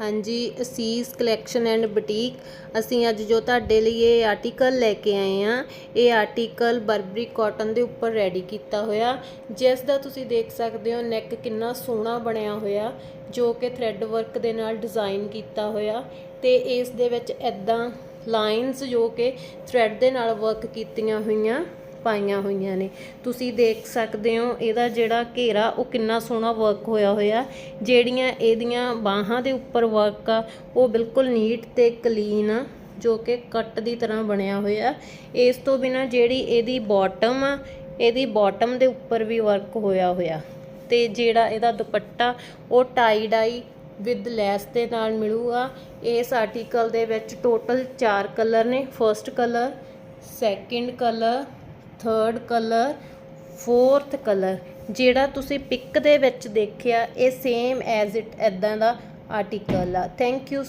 हाँ जी, असीस collection and boutique. ਅਸੀਂ ਅੱਜ ਜੋ ਤੁਹਾਡੇ ਲਈ ਇਹ ਆਰਟੀਕਲ ਲੈ ਕੇ ਆਏ ਆ, ਇਹ ਆਰਟੀਕਲ ਬਰਬਰੀ ਕਾਟਨ ਦੇ ਉੱਪਰ ਰੈਡੀ ਕੀਤਾ ਹੋਇਆ, ਜਿਸ ਦਾ ਤੁਸੀਂ ਦੇਖ ਸਕਦੇ ਹੋ ਨੈਕ ਕਿੰਨਾ ਸੋਹਣਾ ਬਣਿਆ ਹੋਇਆ, ਜੋ ਕਿ ਥ੍ਰੈਡ ਵਰਕ ਦੇ ਨਾਲ ਡਿਜ਼ਾਈਨ ਕੀਤਾ ਹੋਇਆ ਤੇ ਇਸ ਦੇ ਵਿੱਚ ਇਦਾਂ ਲਾਈਨਸ ਜੋ ਕਿ ਥ੍ਰੈਡ ਦੇ ਨਾਲ ਵਰਕ ਕੀਤੀਆਂ ਹੋਈਆਂ ਪਾਈਆਂ ਹੋਈਆਂ ਨੇ। ਤੁਸੀਂ ਦੇਖ ਸਕਦੇ ਹੋ ਇਹਦਾ ਜਿਹੜਾ ਘੇਰਾ ਉਹ ਕਿੰਨਾ ਸੋਹਣਾ ਵਰਕ ਹੋਇਆ ਹੋਇਆ, ਜਿਹੜੀਆਂ ਇਹਦੀਆਂ ਬਾਹਾਂ ਦੇ ਉੱਪਰ ਵਰਕ ਆ ਉਹ ਬਿਲਕੁਲ ਨੀਟ ਤੇ ਕਲੀਨ ਆ, ਜੋ ਕਿ ਕੱਟ ਦੀ ਤਰ੍ਹਾਂ ਬਣਿਆ ਹੋਇਆ। ਇਸ ਤੋਂ ਬਿਨਾਂ ਜਿਹੜੀ ਇਹਦੀ ਬਾਟਮ ਆ, ਇਹਦੀ ਬਾਟਮ ਦੇ ਉੱਪਰ ਵੀ ਵਰਕ ਹੋਇਆ ਤੇ ਜਿਹੜਾ ਇਹਦਾ ਦੁਪੱਟਾ ਉਹ ਟਾਈ ਡਾਈ ਵਿਦ ਲੈਸ ਦੇ ਨਾਲ ਮਿਲੂਗਾ। ਇਸ ਆਰਟੀਕਲ ਦੇ ਵਿੱਚ ਟੋਟਲ 4 ਕਲਰ ਨੇ, first colour, second colour, third colour, fourth colour. ਜਿਹੜਾ ਤੁਸੀਂ ਪਿਕ ਦੇ ਵਿੱਚ ਦੇਖਿਆ ਇਹ ਸੇਮ ਐਜ਼ ਇਟ ਇੱਦਾਂ ਦਾ ਆਰਟੀਕਲ ਆ। Thank you.